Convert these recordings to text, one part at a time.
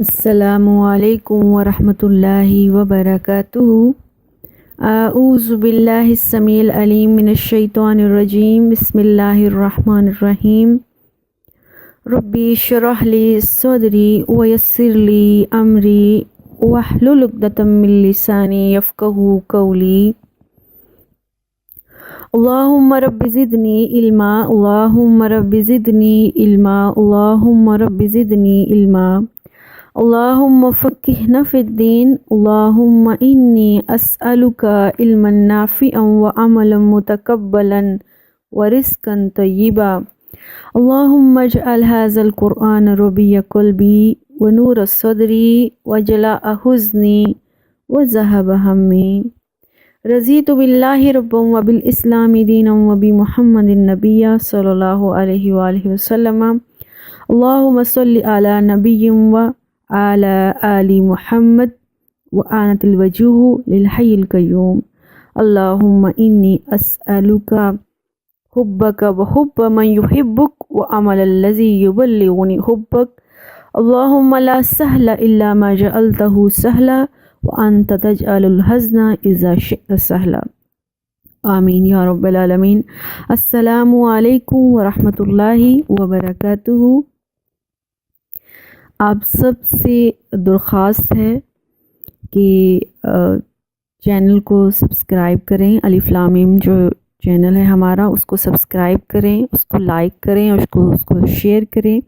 السلام علیکم ورحمۃ اللہ وبرکاتہ۔ اعوذ باللہ السمیع العلیم من الشیطان الرجیم، بسم اللہ الرحمن الرحیم۔ ربی اشرح لی صدری ویسر لی امری واحلل عقدۃ من لسانی یفقہوا قولی۔ اللہم رب زدنی علما، اللہم رب زدنی علما، اللہم رب زدنی علما، اللہم فقہنا فی الدین، اللہم انی اسألک علما نافعا وعملا متقبلا ورزقا طیبا۔ اللہم اجعل ھذا القرآن ربیع قلبی ونور صدری وجلاء حزنی وذہب ہمی۔ رضیت باللہ ربا وبالاسلام دینا وبمحمد نبیا صلی اللہ علیہ وآلہ وسلم۔ اللہم صلی علی نبی وعلی آل محمد وآنت الوجوہ للحی القیوم۔ اللہم انی اسألک حبک وحب من یحبک وعمل الذی یبلغنی حبک۔ اللہم لا سہل الا ما جعلتہ سہلا وانت تجعل الحزن اذا شئت سہلا۔ آمین یا رب العالمین۔ السلام علیکم ورحمۃ اللہ وبرکاتہ۔ آپ سب سے درخواست ہے کہ چینل کو سبسکرائب کریں۔ الف لام میم جو چینل ہے ہمارا، اس کو سبسکرائب کریں، اس کو لائک کریں اور اس کو شیئر کریں۔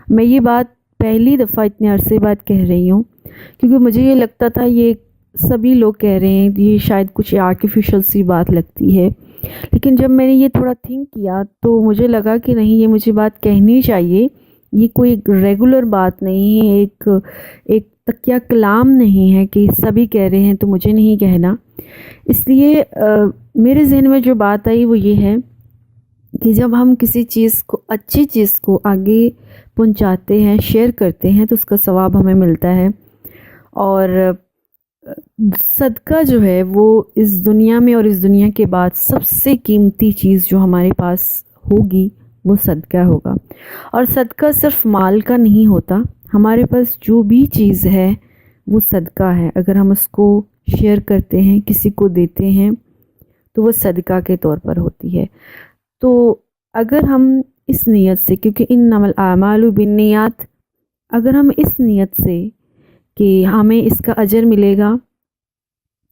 میں یہ بات پہلی دفعہ اتنے عرصے بعد کہہ رہی ہوں، کیونکہ مجھے یہ لگتا تھا یہ سبھی لوگ کہہ رہے ہیں، یہ شاید کچھ آرٹیفیشل سی بات لگتی ہے، لیکن جب میں نے یہ تھوڑا تھنک کیا تو مجھے لگا کہ نہیں، یہ مجھے بات کہنی چاہیے۔ یہ کوئی ریگولر بات نہیں ہے، ایک تکیہ کلام نہیں ہے کہ سبھی کہہ رہے ہیں تو مجھے نہیں کہنا۔ اس لیے میرے ذہن میں جو بات آئی وہ یہ ہے کہ جب ہم کسی چیز کو، اچھی چیز کو آگے پہنچاتے ہیں، شیئر کرتے ہیں، تو اس کا ثواب ہمیں ملتا ہے۔ اور صدقہ جو ہے وہ اس دنیا میں اور اس دنیا کے بعد سب سے قیمتی چیز جو ہمارے پاس ہوگی وہ صدقہ ہوگا۔ اور صدقہ صرف مال کا نہیں ہوتا، ہمارے پاس جو بھی چیز ہے وہ صدقہ ہے۔ اگر ہم اس کو شیئر کرتے ہیں، کسی کو دیتے ہیں، تو وہ صدقہ کے طور پر ہوتی ہے۔ تو اگر ہم اس نیت سے، کیونکہ انما الاعمال بالنیات، اگر ہم اس نیت سے کہ ہمیں اس کا اجر ملے گا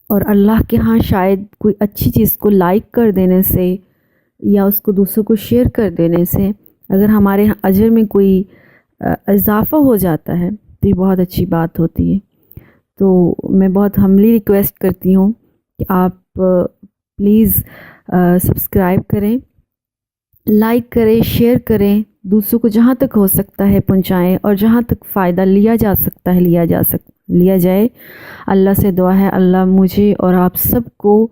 اور اللہ کے ہاں شاید کوئی اچھی چیز کو لائک کر دینے سے یا اس کو دوسروں کو شیئر کر دینے سے اگر ہمارے اجر میں کوئی اضافہ ہو جاتا ہے تو یہ بہت اچھی بات ہوتی ہے۔ تو میں بہت ہمبلی ریکویسٹ کرتی ہوں کہ آپ پلیز سبسکرائب کریں، لائک کریں، شیئر کریں، دوسروں کو جہاں تک ہو سکتا ہے پہنچائیں، اور جہاں تک فائدہ لیا جا سکتا ہے لیا جائے۔ اللہ سے دعا ہے اللہ مجھے اور آپ سب کو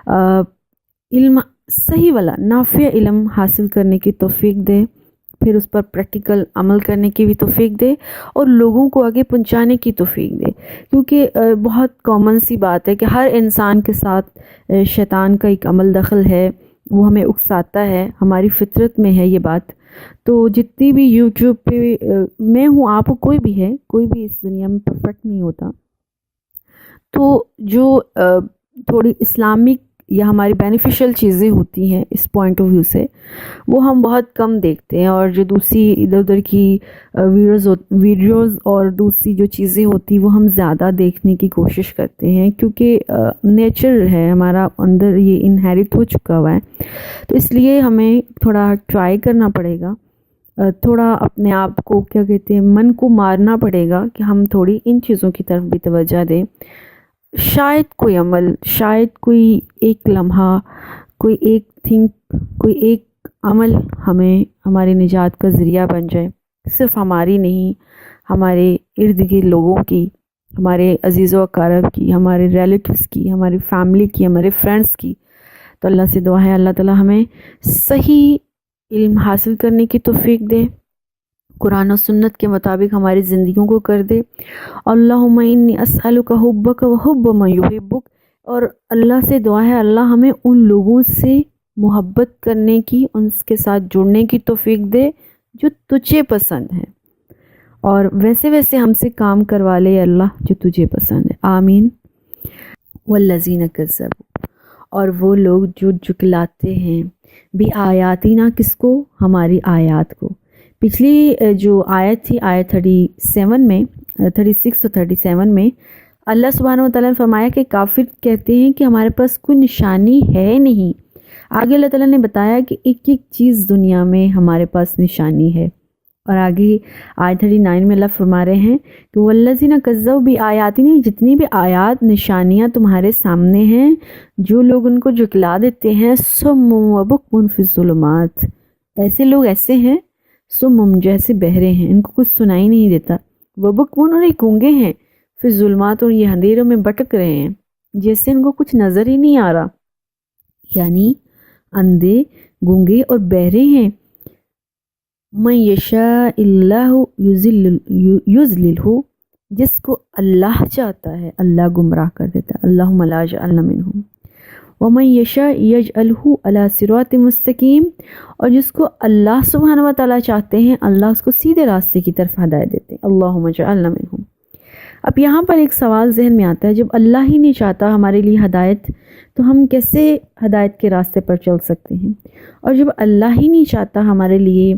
علم صحیح والا نافع علم حاصل کرنے کی توفیق دے، پھر اس پر پریکٹیکل عمل کرنے کی بھی توفیق دے، اور لوگوں کو آگے پہنچانے کی توفیق دے۔ کیونکہ بہت کامن سی بات ہے کہ ہر انسان کے ساتھ شیطان کا ایک عمل دخل ہے، وہ ہمیں اکساتا ہے، ہماری فطرت میں ہے یہ بات۔ تو جتنی بھی یوٹیوب پہ میں ہوں، آپ کوئی بھی ہے، کوئی بھی اس دنیا میں پرفیکٹ نہیں ہوتا، تو جو تھوڑی اسلامک یا ہماری بینیفیشل چیزیں ہوتی ہیں اس پوائنٹ آف ویو سے، وہ ہم بہت کم دیکھتے ہیں، اور جو دوسری ادھر ادھر کی ویڈیوز اور دوسری جو چیزیں ہوتی وہ ہم زیادہ دیکھنے کی کوشش کرتے ہیں، کیونکہ نیچر ہے ہمارا اندر، یہ انہیرٹ ہو چکا ہوا ہے۔ تو اس لیے ہمیں تھوڑا ٹرائی کرنا پڑے گا، تھوڑا اپنے آپ کو کیا کہتے ہیں، من کو مارنا پڑے گا کہ ہم تھوڑی ان چیزوں کی طرف بھی توجہ دیں۔ شاید کوئی عمل، شاید کوئی ایک لمحہ، کوئی ایک عمل ہمیں ہماری نجات کا ذریعہ بن جائے، صرف ہماری نہیں، ہمارے ارد گرد لوگوں کی، ہمارے عزیز و اقارب کی، ہمارے ریلیٹیوز کی، ہماری فیملی کی، ہمارے فرینڈس کی۔ تو اللہ سے دعا ہے اللہ تعالی ہمیں صحیح علم حاصل کرنے کی توفیق دے، قرآن و سنت کے مطابق ہماری زندگیوں کو کر دے۔ اللہم انی اسألک حبک وحب من یحبک، اور اللہ سے دعا ہے اللہ ہمیں ان لوگوں سے محبت کرنے کی، ان کے ساتھ جڑنے کی توفیق دے جو تجھے پسند ہیں، اور ویسے ویسے ہم سے کام کروا لے اللہ جو تجھے پسند ہے، آمین۔ والذین کذبوا، اور وہ لوگ جو جھٹلاتے ہیں بھی آیاتنا، کس کو؟ ہماری آیات کو۔ پچھلی جو آیت تھی آیت 37 میں 36 اور 37 میں اللہ سبحانہ و تعالیٰ نے فرمایا کہ کافر کہتے ہیں کہ ہمارے پاس کوئی نشانی ہے نہیں۔ آگے اللہ تعالیٰ نے بتایا کہ ایک ایک چیز دنیا میں ہمارے پاس نشانی ہے، اور آگے آیت 39 میں اللہ فرما رہے ہیں کہ والذین کذبوا بآیاتنا، جتنی بھی آیات نشانیاں تمہارے سامنے ہیں، جو لوگ ان کو جھٹلا دیتے ہیں، صم و بکم فی الظلمات، ایسے لوگ ایسے ہیں صم، جیسے بہرے ہیں، ان کو کچھ سنائی نہیں دیتا، وہ بکم، اور یہ گونگے ہیں، فی الظلمات، اور یہ اندھیروں میں بھٹک رہے ہیں، جیسے ان کو کچھ نظر ہی نہیں آ رہا، یعنی اندھے، گونگے اور بہرے ہیں۔ من یشاء اللہ یضللہ، جس کو اللہ چاہتا ہے اللہ گمراہ کر دیتا ہے، اللہم لا جعلنا منہم۔ ومن یشاء یجعلہ علی صراط مستقیم، اور جس کو اللہ سبحانہ و تعالیٰ چاہتے ہیں اللہ اس کو سیدھے راستے کی طرف ہدایت دیتے ہیں، اللہم جعلنا منہم۔ اب یہاں پر ایک سوال ذہن میں آتا ہے، جب اللہ ہی نہیں چاہتا ہمارے لیے ہدایت تو ہم کیسے ہدایت کے راستے پر چل سکتے ہیں؟ اور جب اللہ ہی نہیں چاہتا ہمارے لیے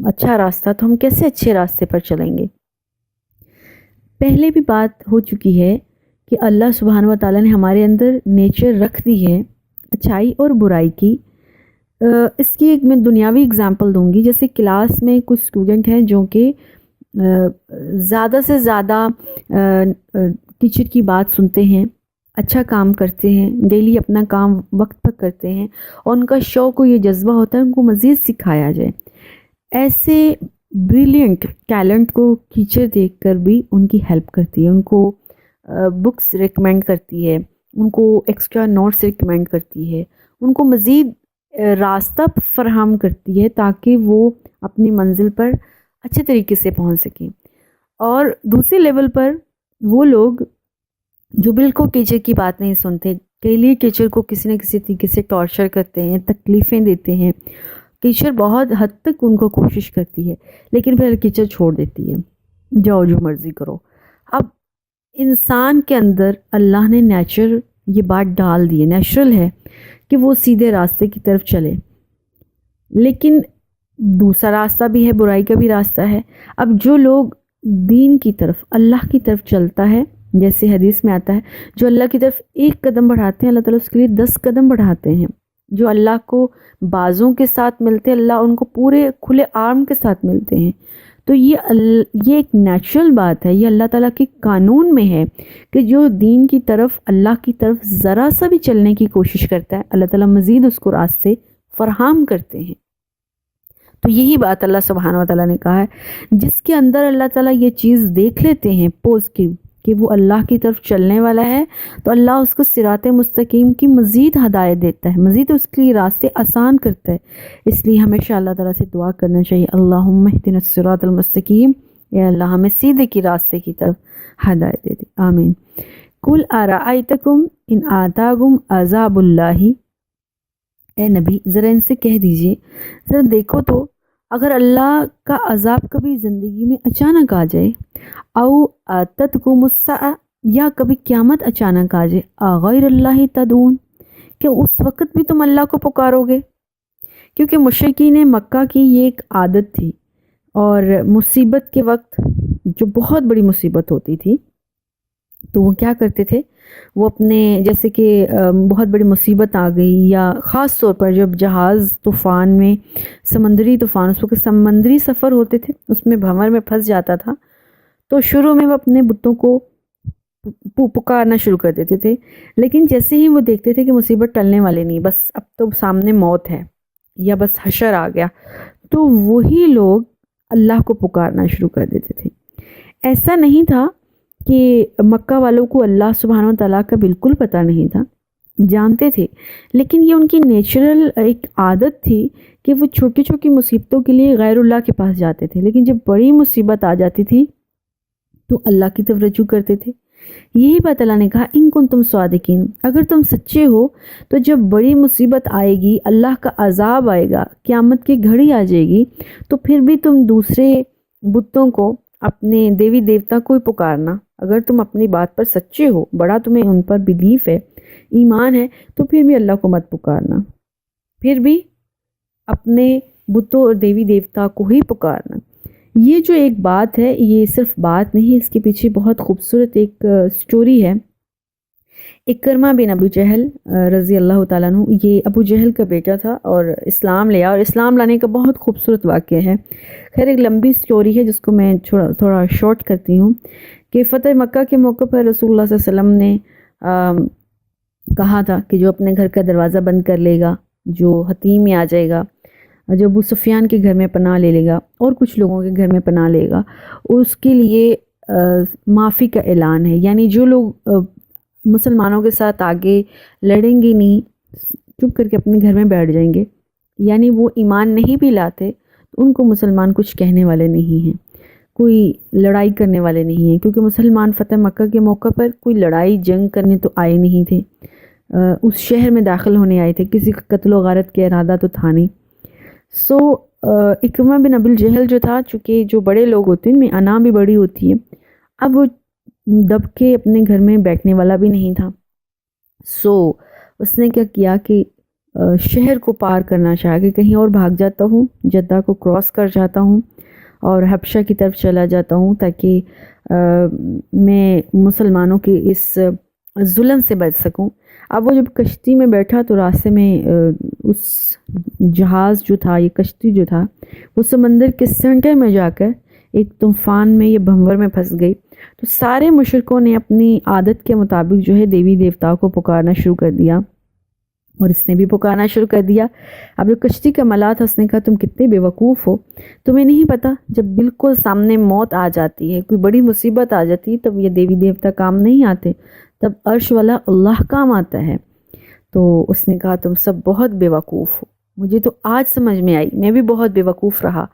اچھا راستہ تو ہم کیسے اچھے راستے پر چلیں گے؟ پہلے بھی بات ہو چکی ہے کہ اللہ سبحانہ و تعالیٰ نے ہمارے اندر نیچر رکھ دی ہے اچھائی اور برائی کی۔ اس کی ایک میں دنیاوی اگزامپل دوں گی، جیسے کلاس میں کچھ اسٹوڈنٹ ہیں جو کہ زیادہ سے زیادہ ٹیچر کی بات سنتے ہیں، اچھا کام کرتے ہیں، ڈیلی اپنا کام وقت پر کرتے ہیں، اور ان کا شوق و یہ جذبہ ہوتا ہے ان کو مزید سکھایا جائے۔ ایسے بریلینٹ ٹیلنٹ کو ٹیچر دیکھ کر بھی ان کی ہیلپ کرتی ہے، ان کو بکس ریکمینڈ کرتی ہے، ان کو ایکسٹرا نوٹس ریکمینڈ کرتی ہے، ان کو مزید راستہ فراہم کرتی ہے تاکہ وہ اپنی منزل پر اچھے طریقے سے پہنچ سکیں۔ اور دوسرے لیول پر وہ لوگ جو بالکل ٹیچر کی بات نہیں سنتے، ڈیلی ٹیچر کو کسی نہ کسی طریقے سے ٹارچر کرتے ہیں، تکلیفیں دیتے ہیں، ٹیچر بہت حد تک ان کو کوشش کرتی ہے لیکن پھر ٹیچر چھوڑ دیتی ہے، جاؤ جو مرضی کرو۔ اب انسان کے اندر اللہ نے نیچر یہ بات ڈال دی ہے، نیچرل ہے کہ وہ سیدھے راستے کی طرف چلے، لیکن دوسرا راستہ بھی ہے، برائی کا بھی راستہ ہے۔ اب جو لوگ دین کی طرف، اللہ کی طرف چلتا ہے، جیسے حدیث میں آتا ہے جو اللہ کی طرف ایک قدم بڑھاتے ہیں اللہ تعالیٰ اس کے لیے 10 قدم بڑھاتے ہیں، جو اللہ کو بازوں کے ساتھ ملتے ہیں اللہ ان کو پورے کھلے آرم کے ساتھ ملتے ہیں۔ تو یہ ایک نیچرل بات ہے، یہ اللہ تعالیٰ کے قانون میں ہے کہ جو دین کی طرف، اللہ کی طرف ذرا سا بھی چلنے کی کوشش کرتا ہے اللہ تعالیٰ مزید اس کو راستے فراہم کرتے ہیں۔ تو یہی بات اللہ سبحانہ و تعالیٰ نے کہا ہے، جس کے اندر اللہ تعالیٰ یہ چیز دیکھ لیتے ہیں پازیٹیو کہ وہ اللہ کی طرف چلنے والا ہے، تو اللہ اس کو صراط مستقیم کی مزید ہدایت دیتا ہے، مزید اس کے لیے راستے آسان کرتا ہے۔ اس لیے ہمیشہ اللہ تعالیٰ سے دعا کرنا چاہیے، اللہم اہدنا الصراط المستقیم، اے اللہ ہمیں سیدھے کی راستے کی طرف ہدایت دے دے، آمین۔ قل ارأیتکم ان آتاکم عذاب اللہ، اے نبی ذرا ان سے کہہ دیجئے، ذرا دیکھو تو اگر اللہ کا عذاب کبھی زندگی میں اچانک آ جائے، او آتتکم الساعہ، یا کبھی قیامت اچانک آ جائے، غیر اللہ تدعون، کہ اس وقت بھی تم اللہ کو پکارو گے؟ کیونکہ مشرکین مکہ کی یہ ایک عادت تھی، اور مصیبت کے وقت جو بہت بڑی مصیبت ہوتی تھی تو وہ کیا کرتے تھے، وہ اپنے جیسے کہ بہت بڑی مصیبت آ گئی، یا خاص طور پر جب جہاز طوفان میں، سمندری طوفان، اس وقت سمندری سفر ہوتے تھے، اس میں بھنور میں پھنس جاتا تھا، تو شروع میں وہ اپنے بتوں کو پکارنا شروع کر دیتے تھے، لیکن جیسے ہی وہ دیکھتے تھے کہ مصیبت ٹلنے والے نہیں، بس اب تو سامنے موت ہے یا بس حشر آ گیا، تو وہی لوگ اللہ کو پکارنا شروع کر دیتے تھے۔ ایسا نہیں تھا کہ مکہ والوں کو اللہ سبحانہ و تعالیٰ کا بالکل پتہ نہیں تھا، جانتے تھے، لیکن یہ ان کی نیچرل ایک عادت تھی کہ وہ چھوٹی چھوٹی مصیبتوں کے لیے غیر اللہ کے پاس جاتے تھے، لیکن جب بڑی مصیبت آ جاتی تھی تو اللہ کی طرف رجوع کرتے تھے۔ یہی بات اللہ نے کہا ان کنتم صادقین، اگر تم سچے ہو تو جب بڑی مصیبت آئے گی، اللہ کا عذاب آئے گا، قیامت کی گھڑی آ جائے گی، تو پھر بھی تم دوسرے بتوں کو، اپنے دیوی دیوتا کو ہی پکارنا، اگر تم اپنی بات پر سچے ہو، بڑا تمہیں ان پر بلیف ہے، ایمان ہے، تو پھر بھی اللہ کو مت پکارنا، پھر بھی اپنے بتوں اور دیوی دیوتا کو ہی پکارنا۔ یہ جو ایک بات ہے، یہ صرف بات نہیں، اس کے پیچھے بہت خوبصورت ایک سٹوری ہے۔ اکرمہ بن ابو جہل رضی اللہ تعالیٰ عنہ، یہ ابو جہل کا بیٹا تھا اور اسلام لیا، اور اسلام لانے کا بہت خوبصورت واقعہ ہے۔ خیر ایک لمبی سٹوری ہے جس کو میں تھوڑا شارٹ کرتی ہوں کہ فتح مکہ کے موقع پر رسول اللہ صلی اللہ علیہ وسلم نے کہا تھا کہ جو اپنے گھر کا دروازہ بند کر لے گا، جو حتیم میں آ جائے گا، جو ابو سفیان کے گھر میں پناہ لے لے گا اور کچھ لوگوں کے گھر میں پناہ لے گا، اس کے لیے معافی کا اعلان ہے، یعنی جو لوگ مسلمانوں کے ساتھ آگے لڑیں گے نہیں، چپ کر کے اپنے گھر میں بیٹھ جائیں گے، یعنی وہ ایمان نہیں بھی لاتے، ان کو مسلمان کچھ کہنے والے نہیں ہیں، کوئی لڑائی کرنے والے نہیں ہیں، کیونکہ مسلمان فتح مکہ کے موقع پر کوئی لڑائی جنگ کرنے تو آئے نہیں تھے، اس شہر میں داخل ہونے آئے تھے، کسی کا قتل و غارت کا ارادہ تو تھا نہیں۔ اکرمہ بن ابو جہل جو تھا، چونکہ جو بڑے لوگ ہوتے ہیں ان میں انا بھی بڑی ہوتی ہے، اب وہ دب کے اپنے گھر میں بیٹھنے والا بھی نہیں تھا، اس نے کیا کیا کہ شہر کو پار کرنا چاہا کہ کہیں اور بھاگ جاتا ہوں، جدہ کو کراس کر جاتا ہوں اور حبشہ کی طرف چلا جاتا ہوں، تاکہ میں مسلمانوں کے اس ظلم سے بچ سکوں۔ اب وہ جب کشتی میں بیٹھا تو راستے میں اس جہاز جو تھا، یہ کشتی جو تھا، وہ سمندر کے سینٹر میں جا کر ایک طوفان میں، یہ بھنور میں پھنس گئی۔ تو سارے مشرکوں نے اپنی عادت کے مطابق جو ہے دیوی دیوتاؤں کو پکارنا شروع کر دیا، اور اس نے بھی پکارنا شروع کر دیا۔ اب جو کشتی کا ملا تھا اس نے کہا تم کتنے بے وقوف ہو، تمہیں نہیں پتہ جب بالکل سامنے موت آ جاتی ہے، کوئی بڑی مصیبت آ جاتی ہے، تب یہ دیوی دیوتا کام نہیں آتے، تب عرش والا اللہ کام آتا ہے۔ تو اس نے کہا تم سب بہت بے وقوف ہو، مجھے تو آج سمجھ میں آئی، میں بھی بہت بے وقوف رہا،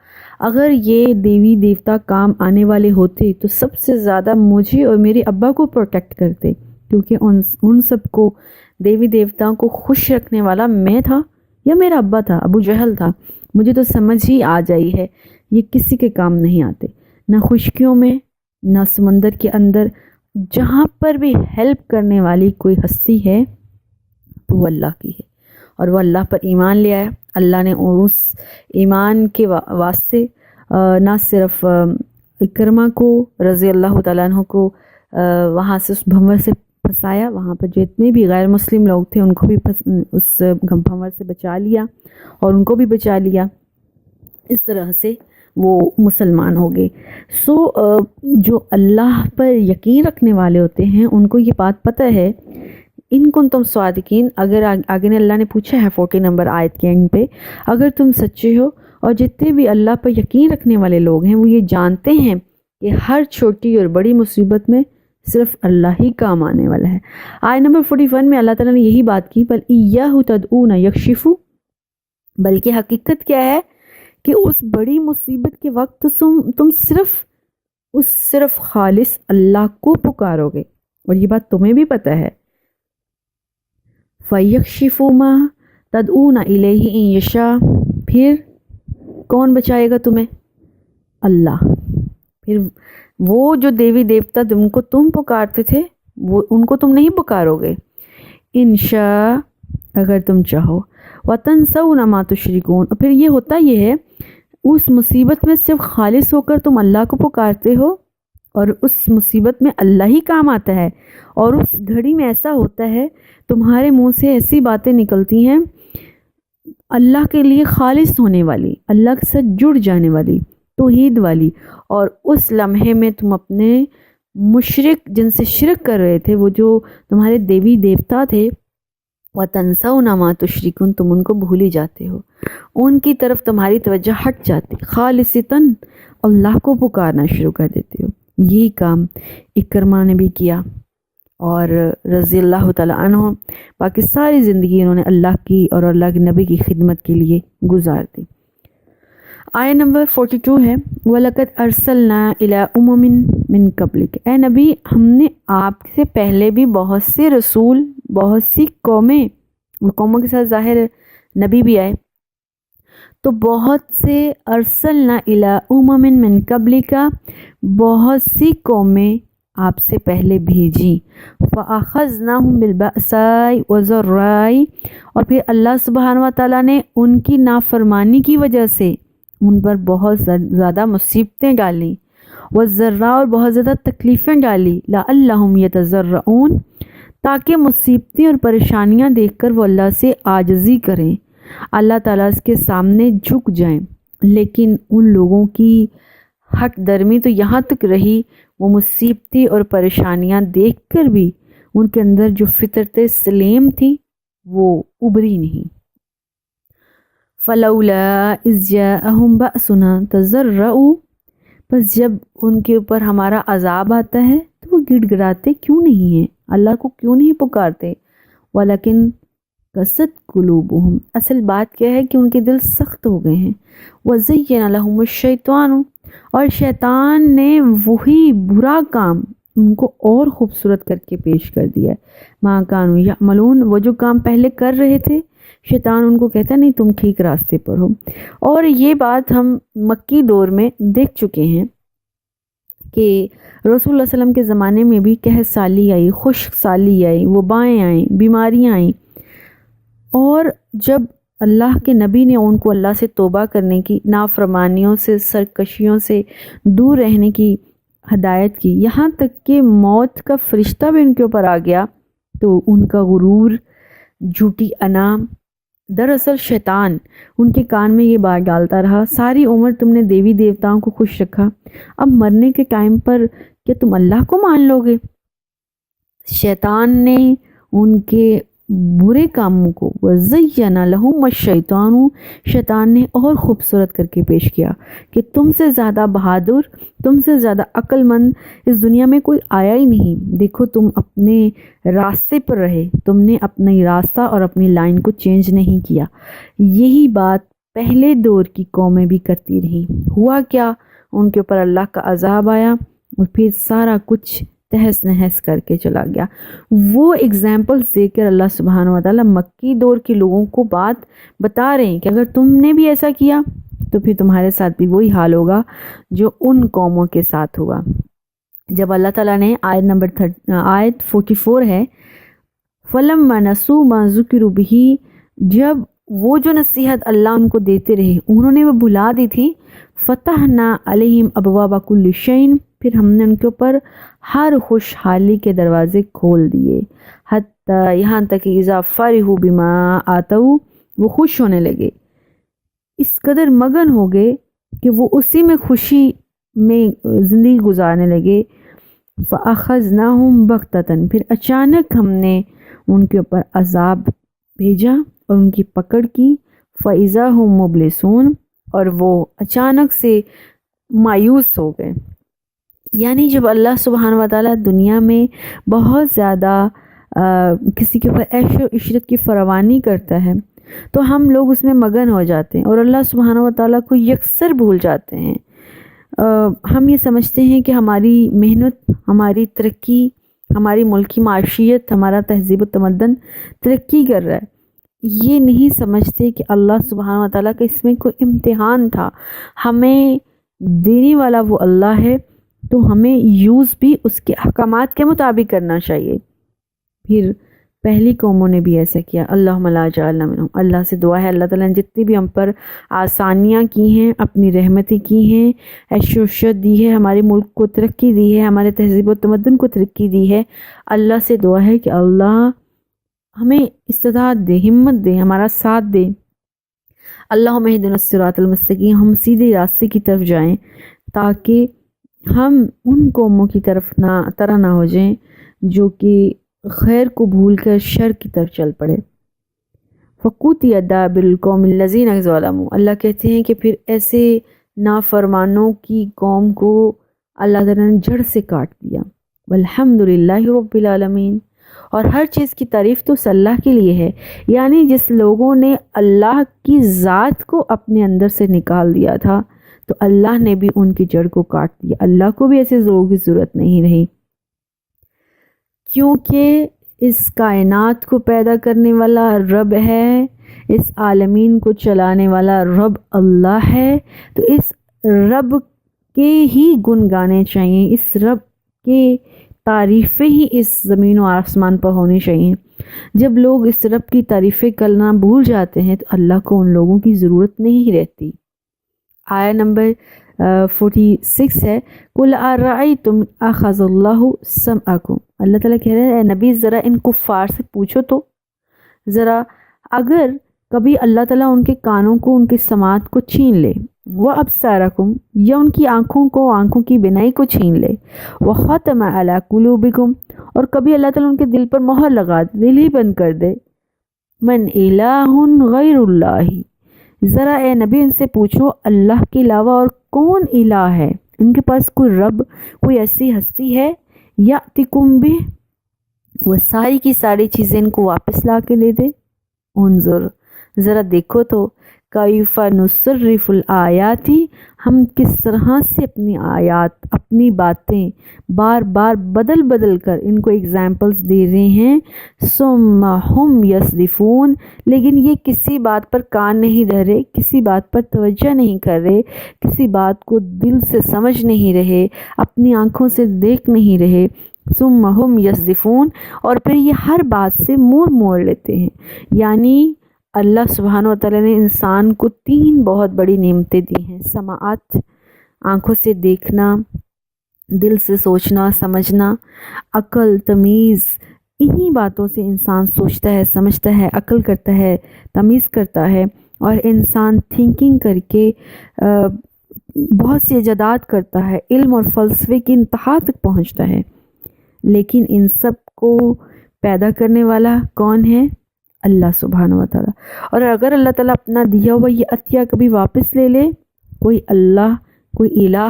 اگر یہ دیوی دیوتا کام آنے والے ہوتے تو سب سے زیادہ مجھے اور میرے ابا کو پروٹیکٹ کرتے، کیونکہ ان سب کو دیوی دیوتاؤں کو خوش رکھنے والا میں تھا یا میرا ابا تھا، ابو جہل تھا۔ مجھے تو سمجھ ہی آ جائی ہے یہ کسی کے کام نہیں آتے، نہ خشکیوں میں نہ سمندر کے اندر، جہاں پر بھی ہیلپ کرنے والی کوئی ہستی ہے تو وہ اللہ کی ہے، اور وہ اللہ پر ایمان لے آیا۔ اللہ نے اس ایمان کے واسطے نہ صرف اکرمہ کو رضی اللہ تعالیٰ عنہ کو وہاں سے اس بھنور سے پھنسایا، وہاں پر جتنے بھی غیر مسلم لوگ تھے ان کو بھی اس بھنور سے بچا لیا اور ان کو بھی بچا لیا، اس طرح سے وہ مسلمان ہو گئے۔ جو اللہ پر یقین رکھنے والے ہوتے ہیں ان کو یہ بات پتہ ہے، ان کنتم صادقین، اگر آگے نے اللہ نے پوچھا ہے 40 نمبر آیت کے اینڈ پہ، اگر تم سچے ہو، اور جتنے بھی اللہ پر یقین رکھنے والے لوگ ہیں وہ یہ جانتے ہیں کہ ہر چھوٹی اور بڑی مصیبت میں صرف اللہ ہی کام آنے والا ہے۔ آیت نمبر 41 میں اللہ تعالیٰ نے یہی بات کی، بل ایاہ تدعون یکشف، بلکہ حقیقت کیا ہے کہ اس بڑی مصیبت کے وقت تم صرف خالص اللہ کو پکارو گے، اور یہ بات تمہیں بھی پتہ ہے۔ فَيَكْشِفُ مَا تَدْعُونَ إِلَيْهِ إِن يَشَاء، پھر کون بچائے گا تمہیں؟ اللہ۔ پھر وہ جو دیوی دیوتا جن کو تم پکارتے تھے وہ ان کو تم نہیں پکارو گے، ان شاء، اگر تم چاہو، وَتَنْسَوْنَ مَا تُشْرِكُونَ، اور پھر یہ ہوتا یہ ہے اس مصیبت میں صرف خالص ہو کر تم اللہ کو پکارتے ہو اور اس مصیبت میں اللہ ہی کام آتا ہے، اور اس گھڑی میں ایسا ہوتا ہے تمہارے منہ سے ایسی باتیں نکلتی ہیں اللہ کے لیے خالص ہونے والی، اللہ کے ساتھ جڑ جانے والی، توحید والی، اور اس لمحے میں تم اپنے مشرک جن سے شرک کر رہے تھے، وہ جو تمہارے دیوی دیوتا تھے، وَتَنْسَوْنَ مَا تُشْرِكُونَ، تم ان کو بھول ہی جاتے ہو، ان کی طرف تمہاری توجہ ہٹ جاتی، خالصتاً اللہ کو پکارنا شروع کر دیتے ہو۔ یہی کام اکرمہ نے بھی کیا، اور رضی اللہ تعالیٰ عنہ باقی ساری زندگی انہوں نے اللہ کی اور اللہ کے نبی کی خدمت کے لیے گزار دی۔ آیت نمبر 42 ہے، وَلَقَدْ أَرْسَلْنَا إِلَىٰ أُمَمٍ مِّن قَبْلِكَ، اے نبی ہم نے آپ سے پہلے بھی بہت سے رسول، بہت سی قوموں کے ساتھ ظاہر نبی بھی آئے، تو بہت سے ارسلنا الی امم من قبلک، بہت سی قومیں آپ سے پہلے بھیجیں، فاخذناہم بالبأساء والضراء، اور پھر اللہ سبحانہ و تعالیٰ نے ان کی نافرمانی کی وجہ سے ان پر بہت زیادہ مصیبتیں ڈالیں، والضراء، اور بہت زیادہ تکلیفیں ڈالی، لعلہم یتضرعون، تاکہ مصیبتیں اور پریشانیاں دیکھ کر وہ اللہ سے عاجزی کریں، اللہ تعالیٰ اس کے سامنے جھک جائیں۔ لیکن ان لوگوں کی حق درمی تو یہاں تک رہی، وہ مصیبتیں اور پریشانیاں دیکھ کر بھی ان کے اندر جو فطرت سلیم تھی وہ ابری نہیں۔ فلولا اذ جاءہم بأسنا تضرعوا، بس جب ان کے اوپر ہمارا عذاب آتا ہے تو وہ گڑ گڑاتے کیوں نہیں ہیں، اللہ کو کیوں نہیں پکارتے؟ ولیکن قست قلوبہم، اصل بات کیا ہے کہ ان کے دل سخت ہو گئے ہیں، وزین لہم الشیطان، اور شیطان نے وہی برا کام ان کو اور خوبصورت کر کے پیش کر دیا ہے، ما کانوا یعملون، وہ جو کام پہلے کر رہے تھے شیطان ان کو کہتا نہیں تم ٹھیک راستے پر ہو۔ اور یہ بات ہم مکی دور میں دیکھ چکے ہیں کہ رسول اللہ صلی اللہ علیہ وسلم کے زمانے میں بھی قحط سالی آئی، خشک سالی آئی، وبائیں آئیں، بیماریاں آئیں، اور جب اللہ کے نبی نے ان کو اللہ سے توبہ کرنے کی، نافرمانیوں سے، سرکشیوں سے دور رہنے کی ہدایت کی، یہاں تک کہ موت کا فرشتہ بھی ان کے اوپر آ گیا، تو ان کا غرور، جھوٹی انا، دراصل شیطان ان کے کان میں یہ بات ڈالتا رہا، ساری عمر تم نے دیوی دیوتاؤں کو خوش رکھا، اب مرنے کے ٹائم پر کیا تم اللہ کو مان لو گے؟ شیطان نے ان کے برے کاموں کو وَزَيَّنَ لَهُمُ الشَّيْطَانُ، شیطان نے اور خوبصورت کر کے پیش کیا کہ تم سے زیادہ بہادر، تم سے زیادہ عقل مند اس دنیا میں کوئی آیا ہی نہیں، دیکھو تم اپنے راستے پر رہے، تم نے اپنی راستہ اور اپنی لائن کو چینج نہیں کیا۔ یہی بات پہلے دور کی قومیں بھی کرتی رہی، ہوا کیا، ان کے اوپر اللہ کا عذاب آیا اور پھر سارا کچھ تہس نہس کر کے چلا گیا۔ وہ اگزامپلز دے کر اللہ سبحانہ و تعالیٰ مکی دور کے لوگوں کو بات بتا رہے ہیں کہ اگر تم نے بھی ایسا کیا تو پھر تمہارے ساتھ بھی وہی حال ہوگا جو ان قوموں کے ساتھ ہوا۔ جب اللہ تعالیٰ نے آیت 44 ہے، فَلَمَّا نَسُوا مَا ذُكِرُوا بِهِ، جب وہ جو نصیحت اللہ ان کو دیتے رہے انہوں نے وہ بھلا دی تھی، فَتَحْنَا عَلَيْهِمْ أَبْوَابَ كُلِّ شَيْءٍ، پھر ہم نے ان کے اوپر ہر خوشحالی کے دروازے کھول دیے، حتیٰ یہاں تک کہ اذا فرحوا بما آتوا، وہ خوش ہونے لگے، اس قدر مگن ہو گئے کہ وہ اسی میں خوشی میں زندگی گزارنے لگے، فَأَخَذْنَاهُمْ بَغْتَةً، پھر اچانک ہم نے ان کے اوپر عذاب بھیجا اور ان کی پکڑ کی، فَإِذَا هُمْ مُبْلِسُونَ، اور وہ اچانک سے مایوس ہو گئے۔ یعنی جب اللہ سبحانہ و تعالیٰ دنیا میں بہت زیادہ کسی کے اوپر عیش و عشرت کی فراوانی کرتا ہے تو ہم لوگ اس میں مگن ہو جاتے ہیں اور اللہ سبحانہ و تعالیٰ کو یکسر بھول جاتے ہیں۔ ہم یہ سمجھتے ہیں کہ ہماری محنت، ہماری ترقی، ہماری ملکی معاشیت، ہمارا تہذیب و تمدن ترقی کر رہا ہے، یہ نہیں سمجھتے کہ اللہ سبحانہ و تعالیٰ کا اس میں کوئی امتحان تھا، ہمیں دینے والا وہ اللہ ہے، تو ہمیں یوز بھی اس کے احکامات کے مطابق کرنا چاہیے۔ پھر پہلی قوموں نے بھی ایسا کیا، اللہم لا جعلنا منہم، اللہ سے دعا ہے اللہ تعالیٰ نے جتنی بھی ہم پر آسانیاں کی ہیں، اپنی رحمتیں کی ہیں، عیش و عشرت دی ہے، ہمارے ملک کو ترقی دی ہے، ہمارے تہذیب و تمدن کو ترقی دی ہے، اللہ سے دعا ہے کہ اللہ ہمیں استطاعت دے، ہمت دے، ہمارا ساتھ دے۔ اللہم اہدنا الصراط المستقیم، ہم سیدھے راستے کی طرف جائیں تاکہ ہم ان قوموں کی طرح نہ ہو جائیں جو کہ خیر کو بھول کر شر کی طرف چل پڑے۔ فَقُطِعَ دَابِرُ الْقَوْمِ الَّذِينَ ظَلَمُوا، اللہ کہتے ہیں کہ پھر ایسے نافرمانوں کی قوم کو اللہ تعالیٰ نے جڑ سے کاٹ دیا۔ وَالْحَمْدُ لِلَّهِ رَبِّ الْعَالَمِينَ، اور ہر چیز کی تعریف تو اللہ کے لیے ہے، یعنی جس لوگوں نے اللہ کی ذات کو اپنے اندر سے نکال دیا تھا تو اللہ نے بھی ان کی جڑ کو کاٹ دیا، اللہ کو بھی ایسے لوگوں کی ضرورت نہیں رہی، کیونکہ اس کائنات کو پیدا کرنے والا رب ہے اس عالمین کو چلانے والا رب اللہ ہے، تو اس رب کے ہی گن گانے چاہیے، اس رب کے تعریفیں ہی اس زمین و آسمان پر ہونی چاہیے۔ جب لوگ اس رب کی تعریفیں کرنا بھول جاتے ہیں تو اللہ کو ان لوگوں کی ضرورت نہیں رہتی۔ آیہ نمبر 46 ہے، قُلْ أَرَأَيْتُمْ أَخَذَ اللَّهُ سَمْعَكُمْ۔ اللہ تعالیٰ کہہ رہے ہیں اے نبی ذرا ان کفار سے پوچھو تو، ذرا اگر کبھی اللہ تعالیٰ ان کے کانوں کو، ان کی سماعت کو چھین لے، وَأَبْصَارَكُمْ یا ان کی آنکھوں کو، آنکھوں کی بینائی کو چھین لے، وَخَتَمَ عَلَى قُلُوبِكُمْ اور کبھی اللہ تعالیٰ ان کے دل پر مہر لگا دے، دل ہی بند کر دے، مَنْ إِلَٰهٌ غَيْرُ اللَّهِ ذرا اے نبی ان سے پوچھو اللہ کے علاوہ اور کون الہ ہے، ان کے پاس کوئی رب، کوئی ایسی ہستی ہے، یأتکم بہ وہ ساری کی ساری چیزیں ان کو واپس لا کے دے دے۔ انظر ذرا دیکھو تو کیف نصرف الآیات ہم کس طرح سے اپنی آیات، اپنی باتیں بار بار بدل بدل کر ان کو ایگزامپلس دے رہے ہیں، ثم ہم یصدفون لیکن یہ کسی بات پر کان نہیں دھر رہے، کسی بات پر توجہ نہیں کر رہے، کسی بات کو دل سے سمجھ نہیں رہے، اپنی آنکھوں سے دیکھ نہیں رہے، ثم ہم یصدفون اور پھر یہ ہر بات سے منہ موڑ لیتے ہیں۔ یعنی اللہ سبحانہ و تعالیٰ نے انسان کو 3 بہت بڑی نعمتیں دی ہیں، سماعت آنکھوں سے دیکھنا، دل سے سوچنا سمجھنا، عقل تمیز، انہی باتوں سے انسان سوچتا ہے، سمجھتا ہے، عقل کرتا ہے، تمیز کرتا ہے، اور انسان تھنکنگ کر کے بہت سی ایجادات کرتا ہے، علم اور فلسفے کی انتہا تک پہنچتا ہے۔ لیکن ان سب کو پیدا کرنے والا کون ہے؟ اللہ سبحانہ و تعالیٰ۔ اور اگر اللہ تعالیٰ اپنا دیا ہوا یہ عطیہ کبھی واپس لے لے، کوئی اللہ، کوئی الہ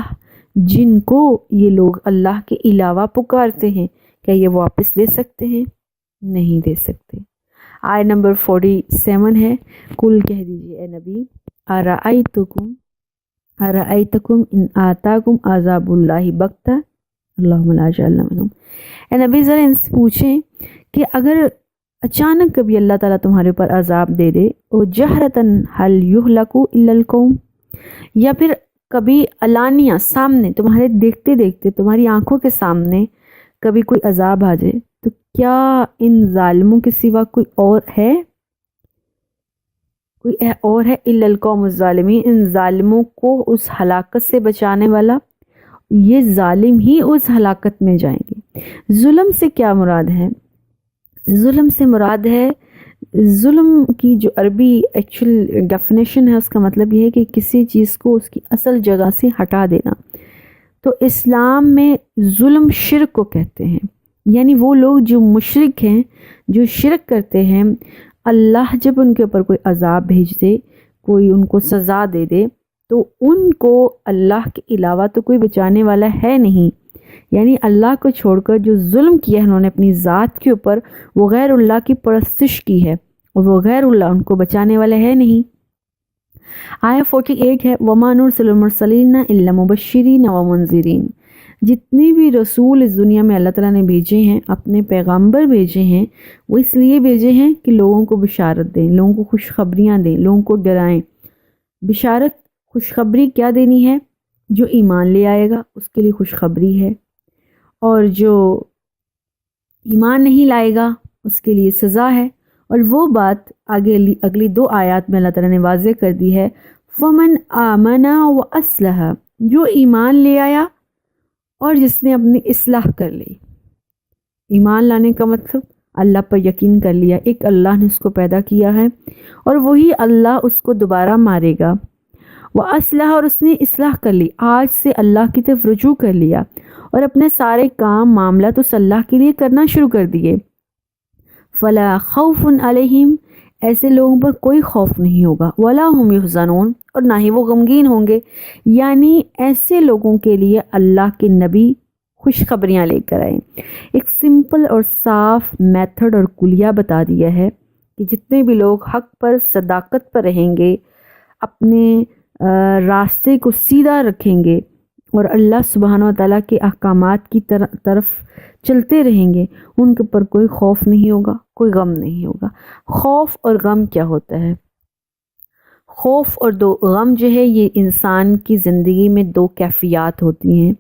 جن کو یہ لوگ اللہ کے علاوہ پکارتے ہیں، کیا یہ واپس دے سکتے ہیں؟ نہیں دے سکتے۔ آیہ نمبر 47 ہے، کل کہہ دیجئے اے نبی ارائیتکم ان آتاکم عذاب اللہ بغتہ اللہم لا جعلنا منہم۔ اے نبی ذرا ان سے پوچھیں کہ اگر اچانک کبھی اللہ تعالیٰ تمہارے اوپر عذاب دے دے، او جہرتاً حل یہلک الا القوم یا پھر کبھی علانیہ سامنے تمہارے دیکھتے دیکھتے تمہاری آنکھوں کے سامنے کبھی کوئی عذاب آ جائے، تو کیا ان ظالموں کے سوا کوئی اور ہے؟ کوئی اور ہے الا القوم الظالمین، ان ظالموں کو اس ہلاکت سے بچانے والا؟ یہ ظالم ہی اس ہلاکت میں جائیں گے۔ ظلم سے کیا مراد ہے؟ ظلم سے مراد ہے، ظلم کی جو عربی ایکچوئل ڈیفینیشن ہے اس کا مطلب یہ ہے کہ کسی چیز کو اس کی اصل جگہ سے ہٹا دینا۔ تو اسلام میں ظلم شرک کو کہتے ہیں، یعنی وہ لوگ جو مشرک ہیں، جو شرک کرتے ہیں، اللہ جب ان کے اوپر کوئی عذاب بھیج دے، کوئی ان کو سزا دے دے، تو ان کو اللہ کے علاوہ تو کوئی بچانے والا ہے نہیں۔ یعنی اللہ کو چھوڑ کر جو ظلم کیا ہے انہوں نے اپنی ذات کے اوپر، وہ غیر اللہ کی پرستش کی ہے، اور وہ غیر اللہ ان کو بچانے والا ہے نہیں۔ آیہ 48 ہے، وَمَا نُرْسِلُ الْمُرْسَلِينَ إِلَّا مُبَشِّرِينَ وَمُنذِرِينَ جتنے بھی رسول اس دنیا میں اللہ تعالیٰ نے بھیجے ہیں، اپنے پیغامبر بھیجے ہیں، وہ اس لیے بھیجے ہیں کہ لوگوں کو بشارت دیں، لوگوں کو خوشخبریاں دیں، لوگوں کو ڈرائیں۔ بشارت، خوشخبری کیا دینی ہے؟ جو ایمان لے آئے گا اس کے لیے خوشخبری ہے، اور جو ایمان نہیں لائے گا اس کے لیے سزا ہے۔ اور وہ بات آگے اگلی 2 آیات میں اللہ تعالیٰ نے واضح کر دی ہے، فَمَنْ آمَنَ وَأَصْلَحَ جو ایمان لے آیا اور جس نے اپنی اصلاح کر لی۔ ایمان لانے کا مطلب اللہ پر یقین کر لیا، ایک اللہ نے اس کو پیدا کیا ہے اور وہی اللہ اس کو دوبارہ مارے گا۔ وَأَصْلَحَ اور اس نے اصلاح کر لی، آج سے اللہ کی طرف رجوع کر لیا اور اپنے سارے کام معاملات اس اللہ کے لیے کرنا شروع کر دیے۔ فَلَا خَوْفٌ عَلَيْهِمْ ایسے لوگوں پر کوئی خوف نہیں ہوگا، وَلَا هُمْ يَحْزَنُونَ اور نہ ہی وہ غمگین ہوں گے۔ یعنی ایسے لوگوں کے لیے اللہ کے نبی خوشخبریاں لے کر آئے، ایک سمپل اور صاف میتھڈ اور کلیہ بتا دیا ہے کہ جتنے بھی لوگ حق پر، صداقت پر رہیں گے، اپنے راستے کو سیدھا رکھیں گے اور اللہ سبحانہ و تعالیٰ کے احکامات کی طرف چلتے رہیں گے، ان کے اوپر کوئی خوف نہیں ہوگا، کوئی غم نہیں ہوگا۔ خوف اور غم کیا ہوتا ہے؟ خوف اور غم جو ہے یہ انسان کی زندگی میں دو کیفیات ہوتی ہیں،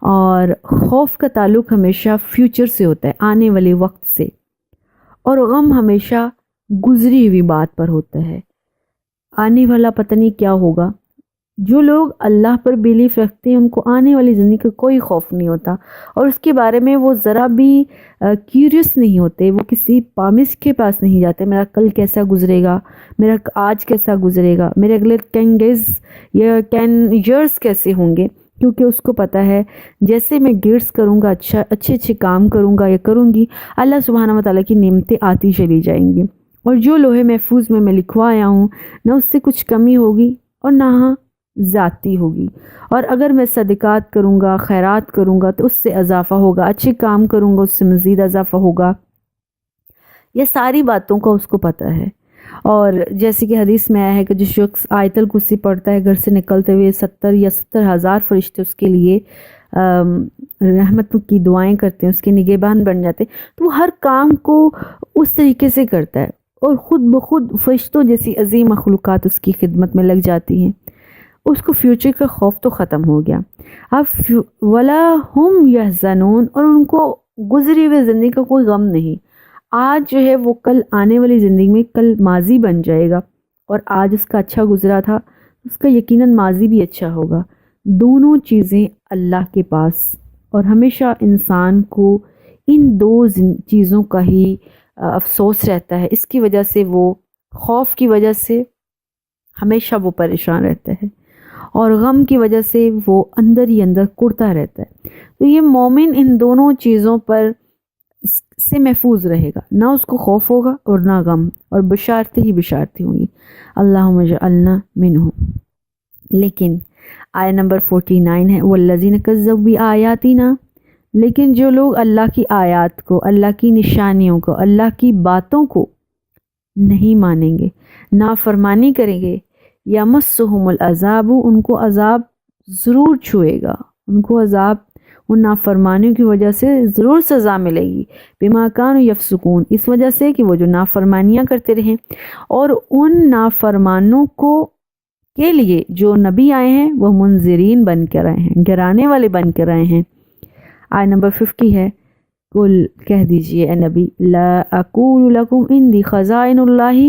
اور خوف کا تعلق ہمیشہ فیوچر سے ہوتا ہے، آنے والے وقت سے، اور غم ہمیشہ گزری ہوئی بات پر ہوتا ہے، آنے والا پتہ نہیں کیا ہوگا۔ جو لوگ اللہ پر بیلیف رکھتے ہیں ان کو آنے والی زندگی کا کوئی خوف نہیں ہوتا، اور اس کے بارے میں وہ ذرا بھی کیوریس نہیں ہوتے، وہ کسی پامس کے پاس نہیں جاتے میرا کل کیسا گزرے گا، میرا آج کیسا گزرے گا، میرے اگلے 10 ڈیز یا 10 ایئرس کیسے ہوں گے، کیونکہ اس کو پتہ ہے جیسے میں گیٹس کروں گا، اچھے کام کروں گا یا کروں گی، اللہ سبحانہ و تعالیٰ کی نعمتیں آتی چلی جائیں گی، اور جو لوہے محفوظ میں لکھوایا ہوں نہ اس سے کچھ کمی ہوگی اور نہ ذاتی ہوگی۔ اور اگر میں صدقات کروں گا، خیرات کروں گا تو اس سے اضافہ ہوگا، اچھے کام کروں گا اس سے مزید اضافہ ہوگا، یہ ساری باتوں کا اس کو پتہ ہے۔ اور جیسے کہ حدیث میں آیا ہے کہ جو شخص آیت الکرسی پڑھتا ہے گھر سے نکلتے ہوئے 70,000 فرشتے اس کے لیے رحمت کی دعائیں کرتے ہیں، اس کے نگہبان بن جاتے ہیں، تو وہ ہر کام کو اس طریقے سے کرتا ہے، اور خود بخود فرشتوں جیسی عظیم مخلوقات اس کی خدمت میں لگ جاتی ہیں، اس کو فیوچر کا خوف تو ختم ہو گیا۔ اب ولا ہم یحزنون، اور ان کو گزری ہوئے زندگی کا کوئی غم نہیں، آج جو ہے وہ کل آنے والی زندگی میں کل ماضی بن جائے گا، اور آج اس کا اچھا گزرا تھا اس کا یقیناً ماضی بھی اچھا ہوگا۔ دونوں چیزیں اللہ کے پاس، اور ہمیشہ انسان کو ان دو چیزوں کا ہی افسوس رہتا ہے، اس کی وجہ سے وہ خوف کی وجہ سے ہمیشہ وہ پریشان رہتا ہے، اور غم کی وجہ سے وہ اندر ہی اندر کڑتا رہتا ہے۔ تو یہ مومن ان دونوں چیزوں پر سے محفوظ رہے گا، نہ اس کو خوف ہوگا اور نہ غم، اور بشارتیں ہی بشارتیں ہوں گی، اللہم اجعلنا منہم۔ لیکن آیہ نمبر 49 ہے والذین کذبوا بآیاتنا، لیکن جو لوگ اللہ کی آیات کو، اللہ کی نشانیوں کو، اللہ کی باتوں کو نہیں مانیں گے، نافرمانی کریں گے، یمسہم العذاب، ان کو عذاب ضرور چھوئے گا، ان کو عذاب ان نافرمانیوں کی وجہ سے ضرور سزا ملے گی، بما کانوا یفسقون، اس وجہ سے کہ وہ جو نافرمانیاں کرتے رہیں، اور ان نافرمانوں کے لیے جو نبی آئے ہیں وہ منذرین بن کر آئے ہیں، ڈرانے والے بن کر آئے ہیں۔ آیہ نمبر 50 ہے قل، کہہ دیجئے اے نبی، لا اقول لکم عندی خزائن اللہ،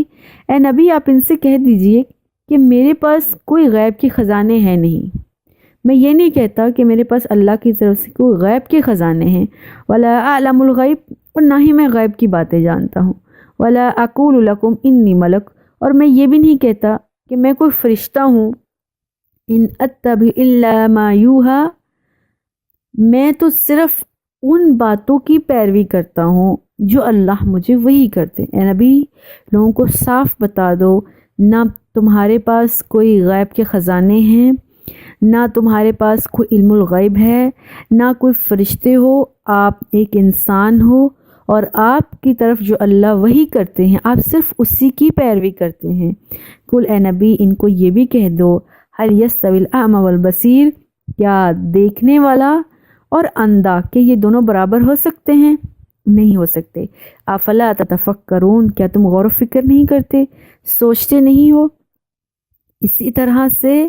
اے نبی آپ ان سے کہہ دیجئے کہ میرے پاس کوئی غیب کے خزانے ہیں نہیں، میں یہ نہیں کہتا کہ میرے پاس اللہ کی طرف سے کوئی غیب کے خزانے ہیں، ولا اعلم الغیب، اور نہ ہی میں غیب کی باتیں جانتا ہوں، ولا اقول لکم انی ملک، اور میں یہ بھی نہیں کہتا کہ میں کوئی فرشتہ ہوں، ان اتبع الا ما یوحی، میں تو صرف ان باتوں کی پیروی کرتا ہوں جو اللہ مجھے وحی کرتے ہیں۔ اے نبی لوگوں کو صاف بتا دو، نہ تمہارے پاس کوئی غیب کے خزانے ہیں، نہ تمہارے پاس کوئی علم الغیب ہے، نہ کوئی فرشتے ہو، آپ ایک انسان ہو، اور آپ کی طرف جو اللہ وحی کرتے ہیں آپ صرف اسی کی پیروی کرتے ہیں۔ قل اے نبی ان کو یہ بھی کہہ دو، هل یستوی الاعمی والبصیر، کیا دیکھنے والا اور اندھا کہ یہ دونوں برابر ہو سکتے ہیں؟ نہیں ہو سکتے۔ افلا تتفکرون، کیا تم غور و فکر نہیں کرتے، سوچتے نہیں ہو؟ اسی طرح سے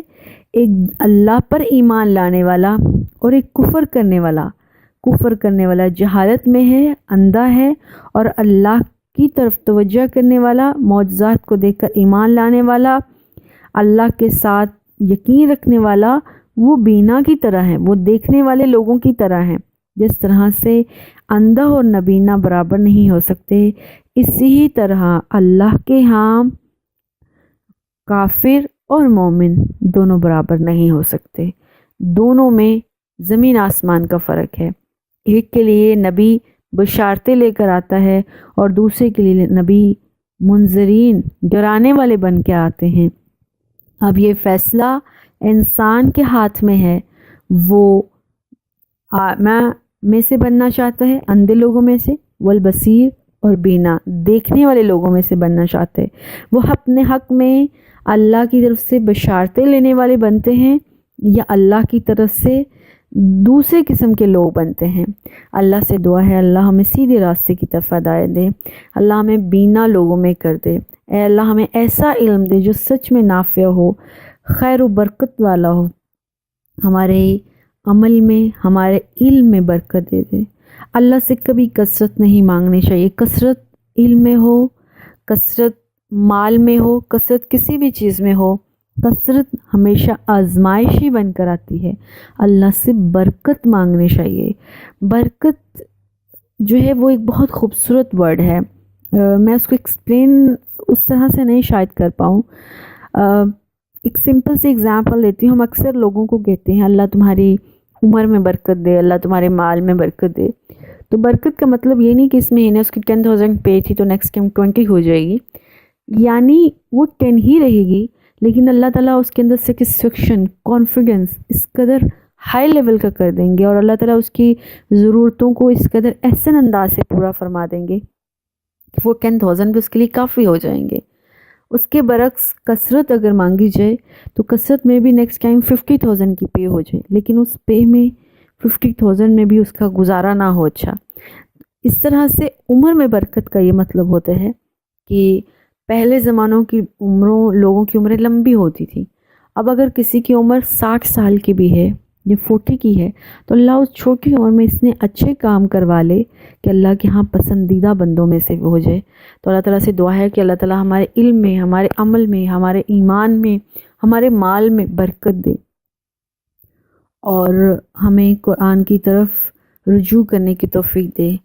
ایک اللہ پر ایمان لانے والا اور ایک کفر کرنے والا جہالت میں ہے، اندھا ہے، اور اللہ کی طرف توجہ کرنے والا، معجزات کو دیکھ کر ایمان لانے والا، اللہ کے ساتھ یقین رکھنے والا، وہ بینا کی طرح ہے، وہ دیکھنے والے لوگوں کی طرح ہیں۔ جس طرح سے اندھا اور نابینا برابر نہیں ہو سکتے، اسی ہی طرح اللہ کے ہاں کافر اور مومن دونوں برابر نہیں ہو سکتے، دونوں میں زمین آسمان کا فرق ہے۔ ایک کے لیے نبی بشارتیں لے کر آتا ہے، اور دوسرے کے لیے نبی منذرین، ڈرانے والے بن کے آتے ہیں۔ اب یہ فیصلہ انسان کے ہاتھ میں ہے، وہ میں سے بننا چاہتا ہے، اندھے لوگوں میں سے، والبصیر اور بینا دیکھنے والے لوگوں میں سے بننا چاہتے ہیں۔ وہ اپنے حق میں اللہ کی طرف سے بشارتیں لینے والے بنتے ہیں، یا اللہ کی طرف سے دوسرے قسم کے لوگ بنتے ہیں۔ اللہ سے دعا ہے اللہ ہمیں سیدھے راستے کی طرف ہدایت دے، اللہ ہمیں بینا لوگوں میں کر دے، اے اللہ ہمیں ایسا علم دے جو سچ میں نافع ہو، خیر و برکت والا ہو، ہمارے عمل میں ہمارے علم میں برکت دے دے۔ اللہ سے کبھی کثرت نہیں مانگنی چاہیے، کثرت علم میں ہو، کثرت مال میں ہو، کثرت کسی بھی چیز میں ہو، کثرت ہمیشہ آزمائشی بن کر آتی ہے۔ اللہ سے برکت مانگنی چاہیے۔ برکت جو ہے وہ ایک بہت خوبصورت ورڈ ہے، میں اس کو ایکسپلین اس طرح سے نہیں شاید کر پاؤں۔ ایک سمپل سی اگزامپل دیتی ہوں، ہم اکثر لوگوں کو کہتے ہیں اللہ تمہاری عمر میں برکت دے، اللہ تمہارے مال میں برکت دے۔ تو برکت کا مطلب یہ نہیں کہ اس مہینے اس کی 10,000 پے تھی تو نیکسٹ ٹائم 20 ہو جائے گی، یعنی وہ 10 ہی رہے گی، لیکن اللہ تعالیٰ اس کے اندر سیٹسفیکشن، کانفیڈنس اس قدر ہائی لیول کا کر دیں گے، اور اللہ تعالیٰ اس کی ضرورتوں کو اس قدر احسن انداز سے پورا فرما دیں گے کہ وہ 10,000 بھی اس کے لیے کافی ہو جائیں گے۔ اس کے برعکس کثرت اگر مانگی جائے تو کثرت میں بھی نیکسٹ ٹائم 50,000 کی پے ہو جائے، لیکن اس پے میں 50,000 میں بھی اس کا گزارا نہ ہو اچھا۔ اس طرح سے عمر میں برکت کا یہ مطلب ہوتا ہے کہ پہلے زمانوں کی لوگوں کی عمریں لمبی ہوتی تھی، اب اگر کسی کی عمر 60 سال کی بھی ہے یا 40 کی ہے تو اللہ اس چھوٹی عمر میں اس نے اچھے کام کروا لے کہ اللہ کے ہاں پسندیدہ بندوں میں سے ہو جائے۔ تو اللہ تعالیٰ سے دعا ہے کہ اللہ تعالیٰ ہمارے علم میں، ہمارے عمل میں، ہمارے ایمان میں، ہمارے مال میں برکت دے، اور ہمیں قرآن کی طرف رجوع کرنے کی توفیق دے۔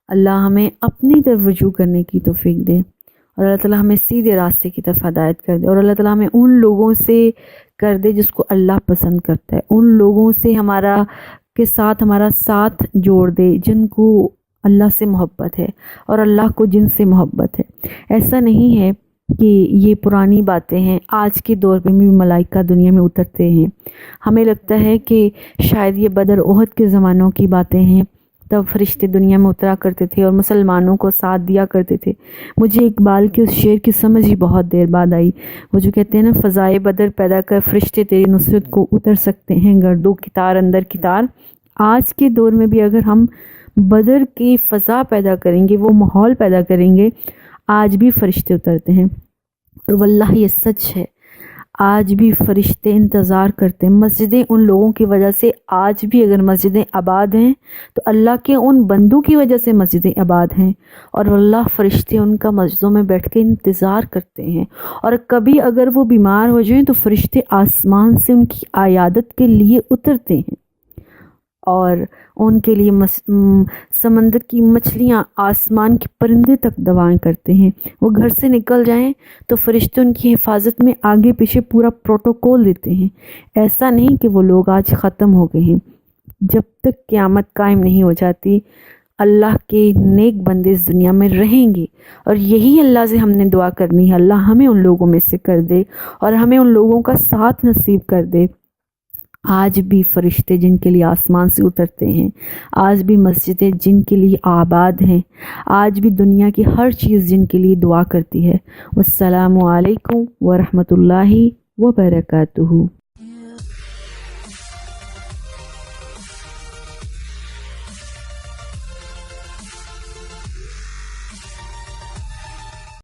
اللہ ہمیں اپنی طرف رجوع کرنے کی توفیق دے، اور اللہ تعالیٰ ہمیں سیدھے راستے کی طرف ہدایت کر دے، اور اللہ تعالیٰ ہمیں ان لوگوں سے کر دے جس کو اللہ پسند کرتا ہے، ان لوگوں سے ہمارا ساتھ جوڑ دے جن کو اللہ سے محبت ہے اور اللہ کو جن سے محبت ہے۔ ایسا نہیں ہے کہ یہ پرانی باتیں ہیں، آج کے دور میں بھی ملائکہ دنیا میں اترتے ہیں۔ ہمیں لگتا ہے کہ شاید یہ بدر احد کے زمانوں کی باتیں ہیں، تب فرشتے دنیا میں اترا کرتے تھے اور مسلمانوں کو ساتھ دیا کرتے تھے۔ مجھے اقبال کے اس شعر کی سمجھ ہی بہت دیر بعد آئی، وہ جو کہتے ہیں نا، فضائے بدر پیدا کر فرشتے تیری نصرت کو اتر سکتے ہیں گردوں کی تار اندر کی تار۔ آج کے دور میں بھی اگر ہم بدر کی فضا پیدا کریں گے، وہ ماحول پیدا کریں گے، آج بھی فرشتے اترتے ہیں، اور واللہ یہ سچ ہے، آج بھی فرشتے انتظار کرتے ہیں۔ مسجدیں ان لوگوں کی وجہ سے آج بھی اگر مسجدیں آباد ہیں تو اللہ کے ان بندوں کی وجہ سے مسجدیں آباد ہیں، اور واللہ فرشتے ان کا مسجدوں میں بیٹھ کے انتظار کرتے ہیں، اور کبھی اگر وہ بیمار ہو جائیں تو فرشتے آسمان سے ان کی عیادت کے لیے اترتے ہیں، اور ان کے لیے سمندر کی مچھلیاں، آسمان کے پرندے تک دعائیں کرتے ہیں۔ وہ گھر سے نکل جائیں تو فرشتے ان کی حفاظت میں آگے پیچھے پورا پروٹوکول دیتے ہیں۔ ایسا نہیں کہ وہ لوگ آج ختم ہو گئے ہیں، جب تک قیامت قائم نہیں ہو جاتی اللہ کے نیک بندے اس دنیا میں رہیں گے، اور یہی اللہ سے ہم نے دعا کرنی ہے، اللہ ہمیں ان لوگوں میں سے کر دے اور ہمیں ان لوگوں کا ساتھ نصیب کر دے۔ آج بھی فرشتے جن کے لیے آسمان سے اترتے ہیں، آج بھی مسجدیں جن کے لیے آباد ہیں، آج بھی دنیا کی ہر چیز جن کے لیے دعا کرتی ہے۔ والسلام علیکم ورحمۃ اللہ وبرکاتہ۔